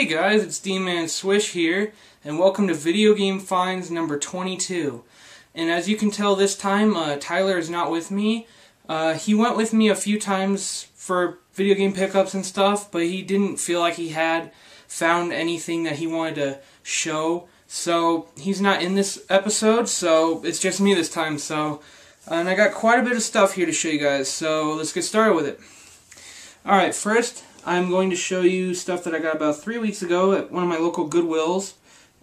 Hey guys, it's D-Man Swish here, and welcome to Video Game Finds number 22. And as you can tell this time, Tyler is not with me. He went with me a few times for video game pickups and stuff, but he didn't feel like he had found anything that he wanted to show. So he's not in this episode, so it's just me this time. And I got quite a bit of stuff here to show you guys, so let's get started with it. Alright, first I'm going to show you stuff that I got about 3 weeks ago at one of my local Goodwills.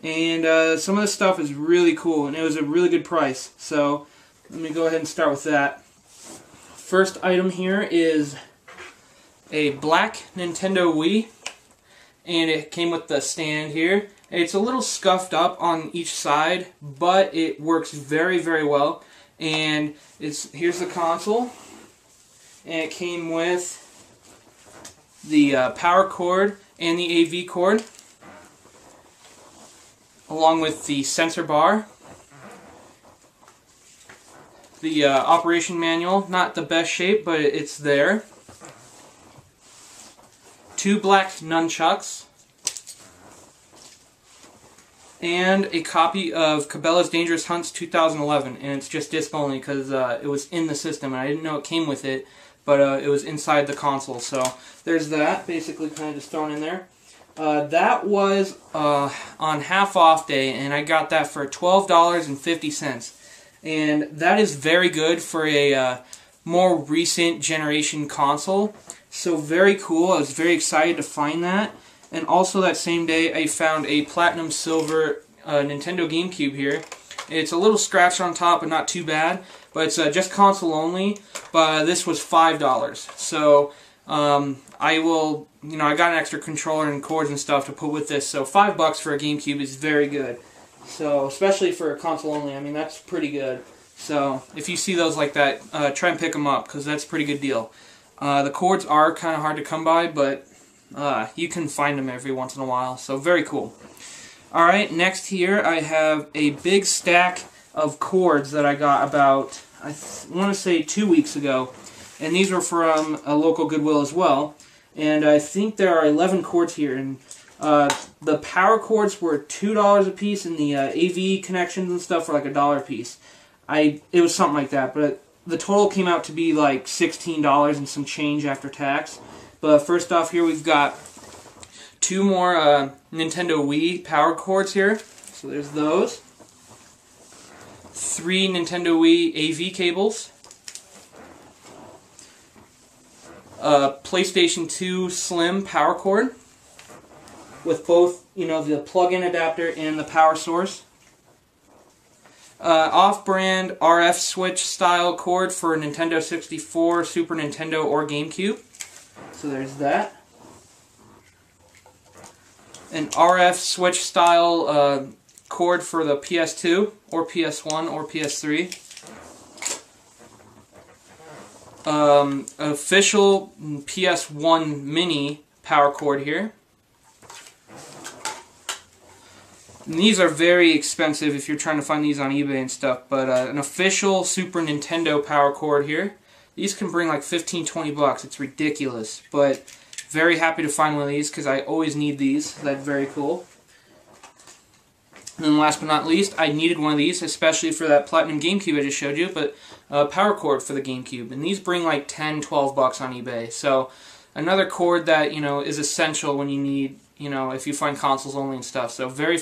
And some of this stuff is really cool, and it was a really good price. So let me go ahead and start with that. First item here is a black Nintendo Wii, and it came with the stand here. It's a little scuffed up on each side, but it works very, very well. And here's the console, and it came with the power cord and the AV cord, along with the sensor bar. The operation manual, not the best shape, but it's there. 2 black nunchucks, and a copy of Cabela's Dangerous Hunts 2011, and it's just disc only because it was in the system, and I didn't know it came with it, but it was inside the console. So there's that, basically kind of just thrown in there. That was on half off day, and I got that for $12.50. And that is very good for a more recent generation console. So very cool. I was very excited to find that. And also that same day I found a Platinum Silver Nintendo GameCube here. It's a little scratched on top, but not too bad. But it's just console only. But this was $5. So I got an extra controller and cords and stuff to put with this. So $5 for a GameCube is very good. So especially for a console only, I mean, that's pretty good. So if you see those like that, try and pick them up, because that's a pretty good deal. The cords are kind of hard to come by, but you can find them every once in a while. So very cool. Alright, next here I have a big stack of cords that I got about, I want to say 2 weeks ago. And these were from a local Goodwill as well. And I think there are 11 cords here. And the power cords were $2 a piece, and the AV connections and stuff were like $1 a piece. It was something like that, but the total came out to be like $16 and some change after tax. But first off here we've got 2 more Nintendo Wii power cords here. So there's those. 3 Nintendo Wii AV cables. PlayStation 2 Slim power cord with both, the plug-in adapter and the power source. Off-brand RF switch style cord for Nintendo 64, Super Nintendo, or GameCube. So there's that. An RF switch style cord for the PS2 or PS1 or PS3. Official PS1 mini power cord here. And these are very expensive if you're trying to find these on eBay and stuff, but an official Super Nintendo power cord here. These can bring like 15-20 bucks. It's ridiculous, but very happy to find one of these because I always need these. That's very cool. And then last but not least, I needed one of these, especially for that Platinum GameCube I just showed you, but power cord for the GameCube. And these bring like 10-12 bucks on eBay. So another cord that, is essential when you need, if you find consoles only and stuff. So very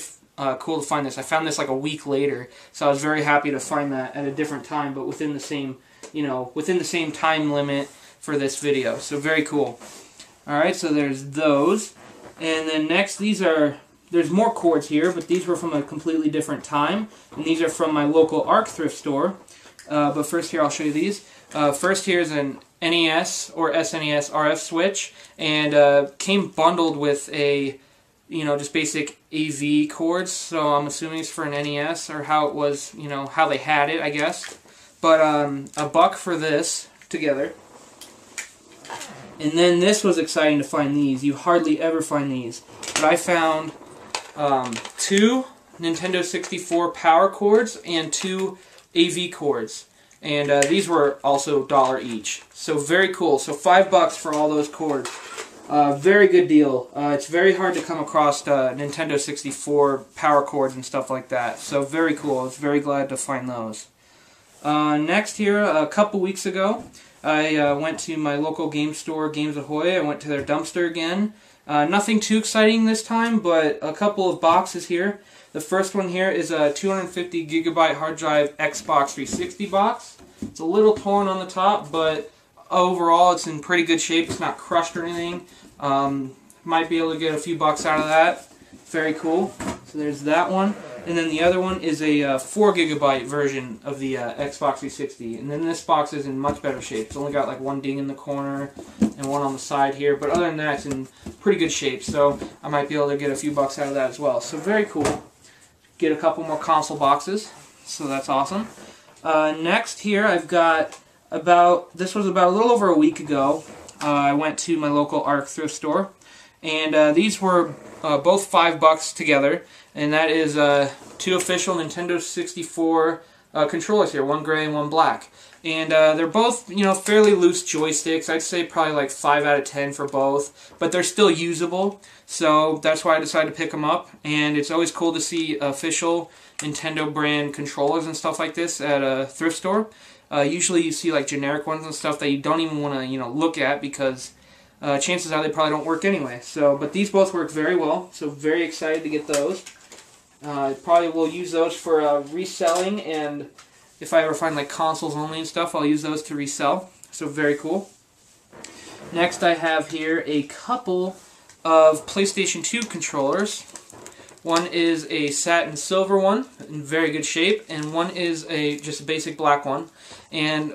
cool to find this. I found this like a week later, so I was very happy to find that at a different time, but within the same, within the same time limit for this video. So very cool. Alright, so there's those. And then next, there's more cords here, but these were from a completely different time. And these are from my local ARC thrift store. But first here, I'll show you these. First here's an NES or SNES RF switch, and came bundled with a, just basic AV cords. So I'm assuming it's for an NES, or how it was, how they had it, I guess. But $1 for this together. And then this was exciting to find these. You hardly ever find these. But I found 2 Nintendo 64 power cords and 2 AV cords. And these were also $1 each. So very cool. So $5 for all those cords. Very good deal. It's very hard to come across Nintendo 64 power cords and stuff like that. So very cool. I was very glad to find those. Next here, a couple weeks ago, I went to my local game store, Games Ahoy. I went to their dumpster again. Nothing too exciting this time, but a couple of boxes here. The first one here is a 250 gigabyte hard drive Xbox 360 box. It's a little torn on the top, but overall it's in pretty good shape. It's not crushed or anything. Might be able to get a few bucks out of that. Very cool. So there's that one. And then the other one is a 4 gigabyte version of the Xbox 360. And then this box is in much better shape. It's only got like one ding in the corner and one on the side here. But other than that, it's in pretty good shape. So I might be able to get a few bucks out of that as well. So very cool. Get a couple more console boxes. So that's awesome. Next here I've got this was about a little over a week ago. I went to my local ARC thrift store. And these were both $5 together, and that is 2 official Nintendo 64 controllers here, one gray and one black. And they're both, fairly loose joysticks. I'd say probably like 5 out of 10 for both, but they're still usable. So that's why I decided to pick them up. And it's always cool to see official Nintendo brand controllers and stuff like this at a thrift store. Usually you see like generic ones and stuff that you don't even want to, look at because chances are they probably don't work anyway. So, but these both work very well, so very excited to get those. Probably will use those for reselling, and if I ever find like consoles only and stuff, I'll use those to resell. So very cool. Next I have here a couple of PlayStation 2 controllers. One is a satin silver one in very good shape, and one is just a basic black one. And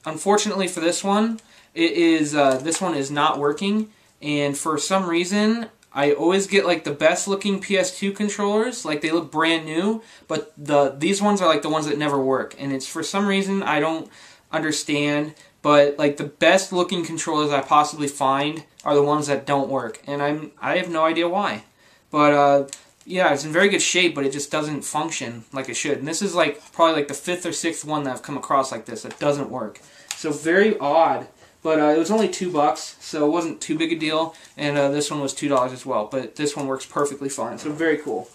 unfortunately for this one, this one is not working, and for some reason I always get like the best looking PS2 controllers, like they look brand new, but these ones are like the ones that never work, and it's for some reason I don't understand, but like the best looking controllers I possibly find are the ones that don't work, and I have no idea why. But yeah, it's in very good shape, but it just doesn't function like it should. And this is like probably like the 5th or 6th one that I've come across like this that doesn't work. So very odd. But it was only $2, so it wasn't too big a deal. And this one was $2 as well. But this one works perfectly fine. So very cool.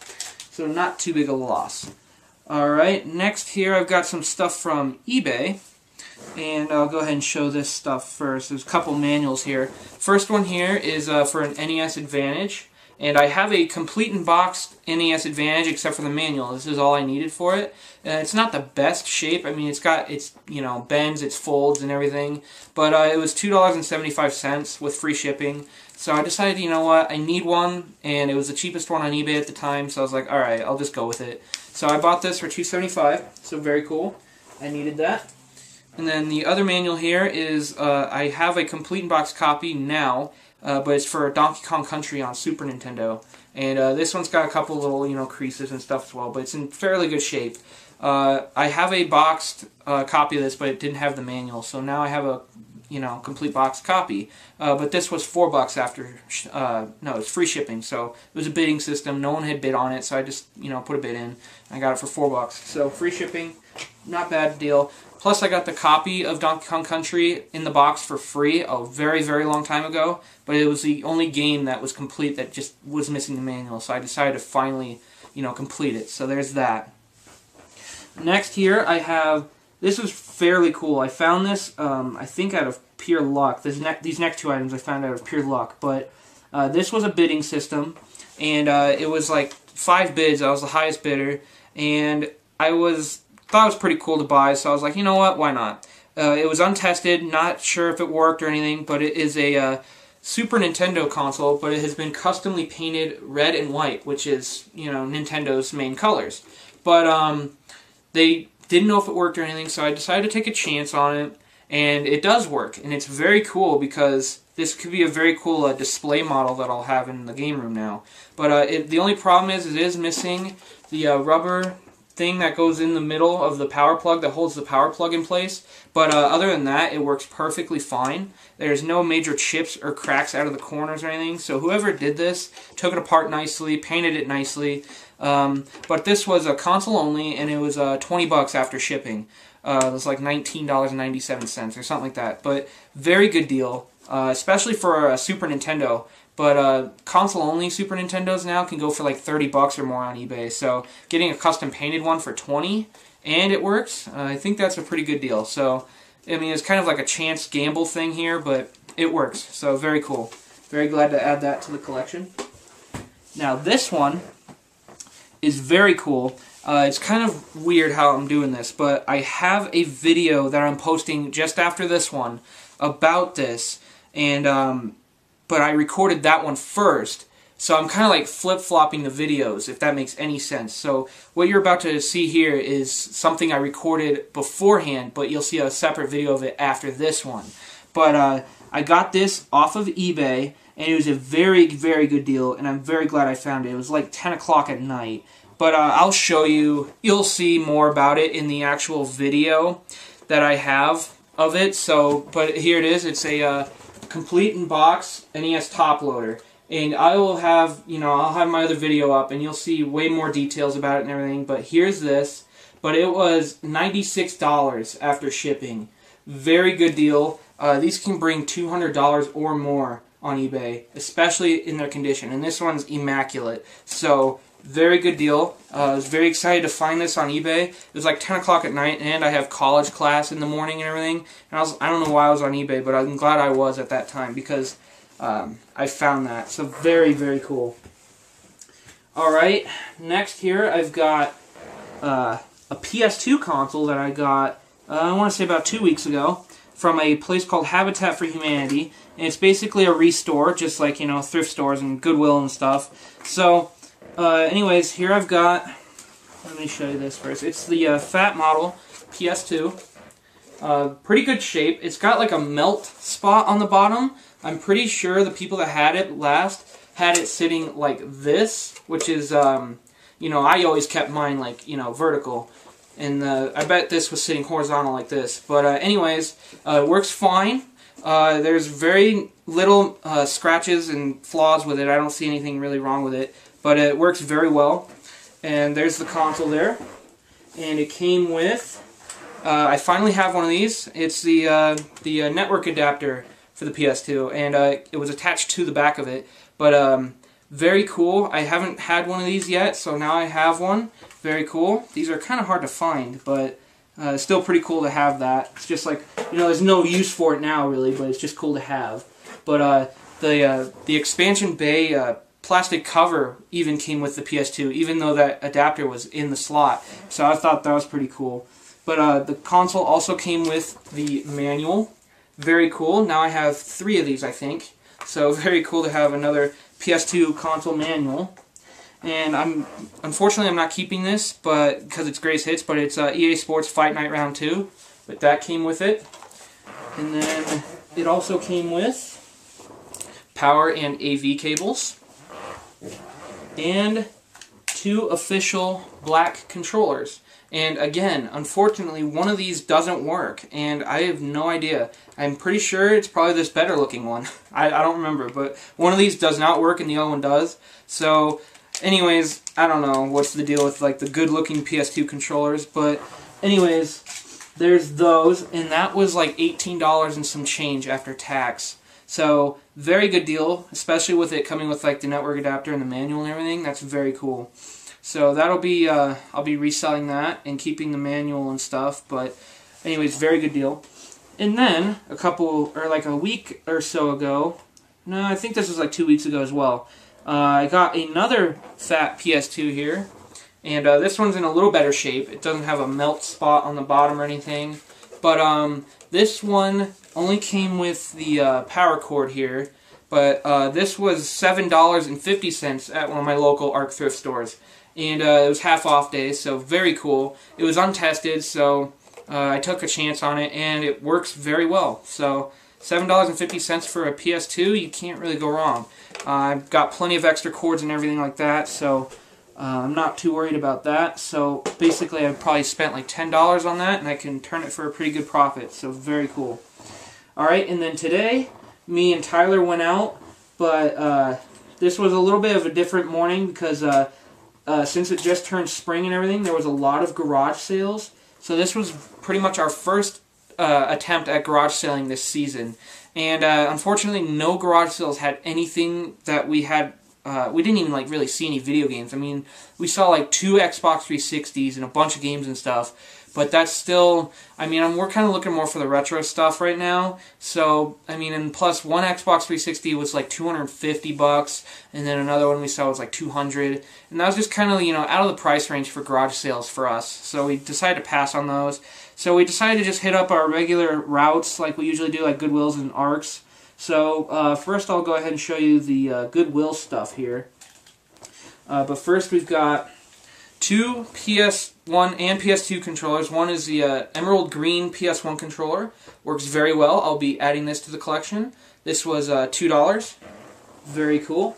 So not too big of a loss. Alright, next here I've got some stuff from eBay. And I'll go ahead and show this stuff first. There's a couple manuals here. First one here is for an NES Advantage. And I have a complete and boxed NES Advantage except for the manual. This is all I needed for it. It's not the best shape. I mean, it's got its, bends, its folds and everything. But it was $2.75 with free shipping. So I decided, you know what, I need one. And it was the cheapest one on eBay at the time. So I was like, alright, I'll just go with it. So I bought this for $2.75. So very cool. I needed that. And then the other manual here is I have a complete and boxed copy now. But it's for Donkey Kong Country on Super Nintendo. And this one's got a couple little, creases and stuff as well, but it's in fairly good shape. I have a boxed copy of this, but it didn't have the manual, so now I have a, complete boxed copy. But this was $4 after, no, it's free shipping, so it was a bidding system. No one had bid on it, so I just, put a bid in. I got it for $4. So free shipping, not bad deal. Plus, I got the copy of Donkey Kong Country in the box for free a very, very long time ago. But it was the only game that was complete that just was missing the manual. So I decided to finally, complete it. So there's that. Next here, I have... This was fairly cool. I found this, I think, out of pure luck. These next two items I found out of pure luck. But this was a bidding system. And it was like 5 bids. I was the highest bidder. And I thought it was pretty cool to buy, so I was like, you know what, why not? It was untested, not sure if it worked or anything, but it is a Super Nintendo console, but it has been customly painted red and white, which is, Nintendo's main colors. But they didn't know if it worked or anything, so I decided to take a chance on it, and it does work, and it's very cool because this could be a very cool display model that I'll have in the game room now. But the only problem is it is missing the rubber thing that goes in the middle of the power plug that holds the power plug in place. But other than that, it works perfectly fine. There's no major chips or cracks out of the corners or anything. So whoever did this took it apart nicely, painted it nicely. But this was a console only, and it was $20 after shipping. It was like $19.97 or something like that. But very good deal, especially for a Super Nintendo. But console-only Super Nintendos now can go for like $30 or more on eBay. So getting a custom painted one for $20 and it works, I think that's a pretty good deal. So I mean, it's kind of like a chance gamble thing here, but it works. So very cool. Very glad to add that to the collection. Now this one is very cool. It's kind of weird how I'm doing this, but I have a video that I'm posting just after this one about this, and but I recorded that one first, so I'm kind of like flip-flopping the videos, if that makes any sense. So what you're about to see here is something I recorded beforehand, but you'll see a separate video of it after this one. But I got this off of eBay, and it was a very, very good deal, and I'm very glad I found it. It was like 10 o'clock at night. But I'll show you, you'll see more about it in the actual video that I have of it. So, but here it is. It's a complete in box NES top loader, and I will have, I'll have my other video up, and you'll see way more details about it and everything. But here's this. But it was $96 after shipping. Very good deal. These can bring $200 or more on eBay, especially in their condition. And this one's immaculate. So very good deal. I was very excited to find this on eBay. It was like 10 o'clock at night, and I have college class in the morning and everything. And I don't know why I was on eBay, but I'm glad I was at that time because I found that. So very, very cool. Alright, next here I've got a PS2 console that I got, I want to say about 2 weeks ago, from a place called Habitat for Humanity. And it's basically a restore, just like, thrift stores and Goodwill and stuff. So anyways, here I've got, let me show you this first. It's the Fat Model PS2. Pretty good shape. It's got like a melt spot on the bottom. I'm pretty sure the people that had it last had it sitting like this, which is, I always kept mine like, vertical. And I bet this was sitting horizontal like this. But anyways, it works fine. There's very little scratches and flaws with it. I don't see anything really wrong with it. But it works very well. And there's the console there. And it came with, I finally have one of these. It's the network adapter for the PS2. And it was attached to the back of it. But very cool. I haven't had one of these yet, so now I have one. Very cool. These are kind of hard to find, but it's still pretty cool to have that. It's just like, there's no use for it now, really, but it's just cool to have. But the expansion bay plastic cover even came with the PS2, even though that adapter was in the slot. So I thought that was pretty cool. But the console also came with the manual. Very cool. Now I have 3 of these, I think. So very cool to have another PS2 console manual. And unfortunately I'm not keeping this, but because it's Greatest Hits, but it's EA Sports Fight Night Round 2. But that came with it. And then it also came with power and AV cables. And 2 official black controllers. And again, unfortunately, one of these doesn't work, and I have no idea. I'm pretty sure it's probably this better looking one. I don't remember, but one of these does not work and the other one does. So, anyways, I don't know what's the deal with like the good looking PS2 controllers, but anyways, there's those, and that was like $18 and some change after tax. So, very good deal, especially with it coming with like the network adapter and the manual and everything. That's very cool. So that'll be, I'll be reselling that and keeping the manual and stuff, but anyways, very good deal. And then, a week or so ago, no, I think this was like 2 weeks ago as well, I got another fat PS2 here, and this one's in a little better shape. It doesn't have a melt spot on the bottom or anything, but this one only came with the power cord here, but this was $7.50 at one of my local ARC thrift stores. And it was half off day, so very cool. It was untested, so I took a chance on it, and it works very well. So $7.50 for a PS2, you can't really go wrong. I've got plenty of extra cords and everything like that, so I'm not too worried about that. So basically, I've probably spent like $10 on that, and I can turn it for a pretty good profit. So very cool. Alright, and then today, me and Tyler went out, but this was a little bit of a different morning because since it just turned spring and everything, there was a lot of garage sales. So this was pretty much our first attempt at garage selling this season. And unfortunately, no garage sales had anything that we had. We didn't even really see any video games. I mean, we saw like 2 Xbox 360s and a bunch of games and stuff. But that's still, I mean, we're kind of looking more for the retro stuff right now. So, I mean, and plus one Xbox 360 was like $250, and then another one we saw was like $200. And that was just kind of, out of the price range for garage sales for us. So we decided to pass on those. So we decided to just hit up our regular routes like we usually do, like Goodwills and Arcs. So first I'll go ahead and show you the Goodwill stuff here. But first we've got 2 PS1 and PS2 controllers. One is the Emerald Green PS1 controller. Works very well. I'll be adding this to the collection. This was $2. Very cool.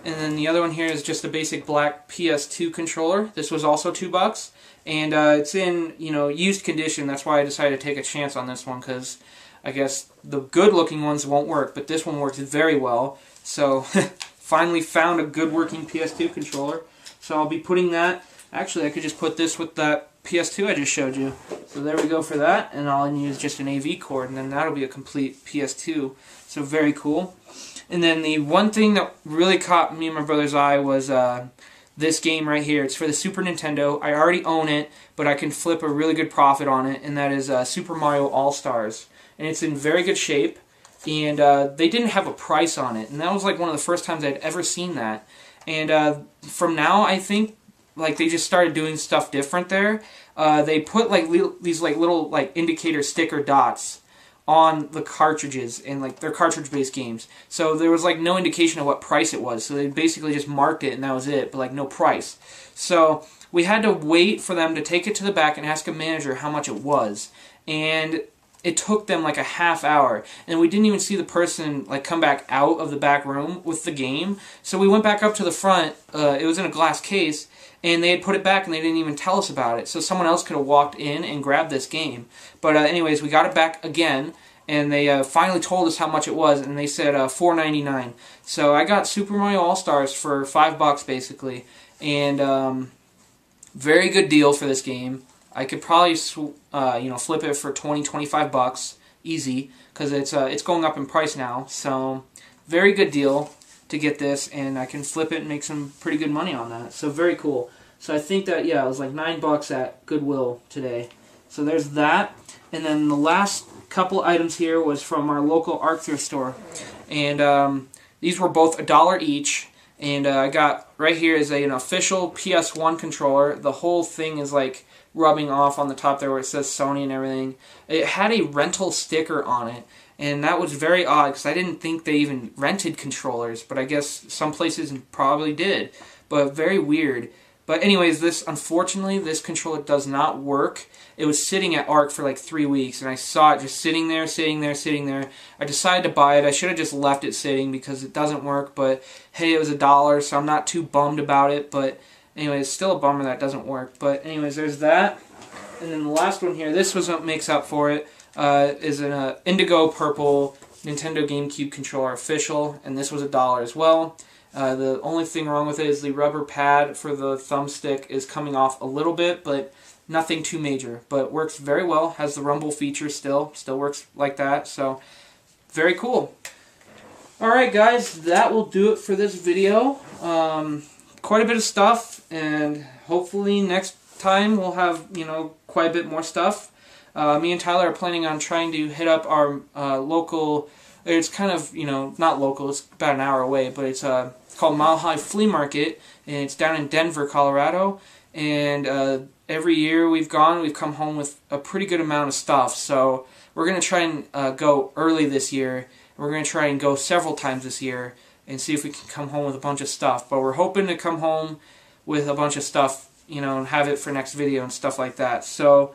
And then the other one here is just a basic black PS2 controller. This was also $2. And it's in, used condition. That's why I decided to take a chance on this one, because I guess the good-looking ones won't work, but this one works very well. So, finally found a good working PS2 controller. So I'll be putting that. Actually, I could just put this with that PS2 I just showed you. So there we go for that, and all I need is just an AV cord, and then that'll be a complete PS2. So very cool. And then the one thing that really caught me and my brother's eye was this game right here. It's for the Super Nintendo. I already own it, but I can flip a really good profit on it, and that is Super Mario All-Stars. And it's in very good shape, and they didn't have a price on it, and that was like one of the first times I'd ever seen that. And from now, I think, they just started doing stuff different there. They put these little indicator sticker dots on the cartridges in their cartridge-based games. So there was no indication of what price it was. So they basically just marked it and that was it, but no price. So we had to wait for them to take it to the back and ask a manager how much it was. And it took them a half hour, and we didn't even see the person come back out of the back room with the game. So we went back up to the front. It was in a glass case, and they had put it back, and they didn't even tell us about it. So someone else could have walked in and grabbed this game. But anyways, we got it back again, and they finally told us how much it was, and they said $4.99. So I got Super Mario All-Stars for $5 basically, and very good deal for this game. I could probably, flip it for $20-25 easy, because it's going up in price now. So, very good deal to get this, and I can flip it and make some pretty good money on that. So, very cool. So, I think that, it was $9 at Goodwill today. So, there's that. And then the last couple items here was from our local art thrift store. And these were both $1 each. And I got, right here is an official PS1 controller. The whole thing is rubbing off on the top there where it says Sony and everything. It had a rental sticker on it, and that was very odd because I didn't think they even rented controllers, but I guess some places probably did. But very weird. But anyways, unfortunately, this controller does not work. It was sitting at ARC for 3 weeks, and I saw it just sitting there. I decided to buy it. I should have just left it sitting because it doesn't work, but hey, it was $1, so I'm not too bummed about it. But anyway, it's still a bummer that it doesn't work. But anyways, there's that. And then the last one here, this was what makes up for it, is an indigo purple Nintendo GameCube controller official, and this was $1 as well. The only thing wrong with it is the rubber pad for the thumbstick is coming off a little bit, but nothing too major. But works very well, has the rumble feature still works like that, so very cool. Alright guys, that will do it for this video. Quite a bit of stuff, and hopefully next time we'll have, quite a bit more stuff. Me and Tyler are planning on trying to hit up our local, it's kind of, not local, it's about an hour away, but it's called Mile High Flea Market, and it's down in Denver, Colorado, and every year we've come home with a pretty good amount of stuff, so we're going to try and go early this year. We're going to try and go several times this year and see if we can come home with a bunch of stuff. But we're hoping to come home with a bunch of stuff, and have it for next video and stuff like that. So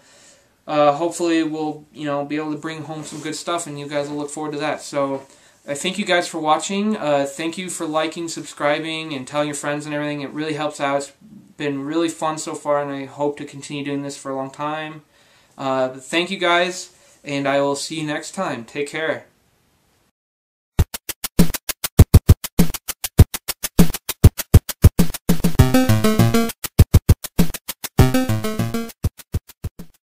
hopefully we'll, be able to bring home some good stuff, and you guys will look forward to that. So I thank you guys for watching. Thank you for liking, subscribing, and telling your friends and everything. It really helps out. It's been really fun so far, and I hope to continue doing this for a long time. Thank you guys, and I will see you next time. Take care.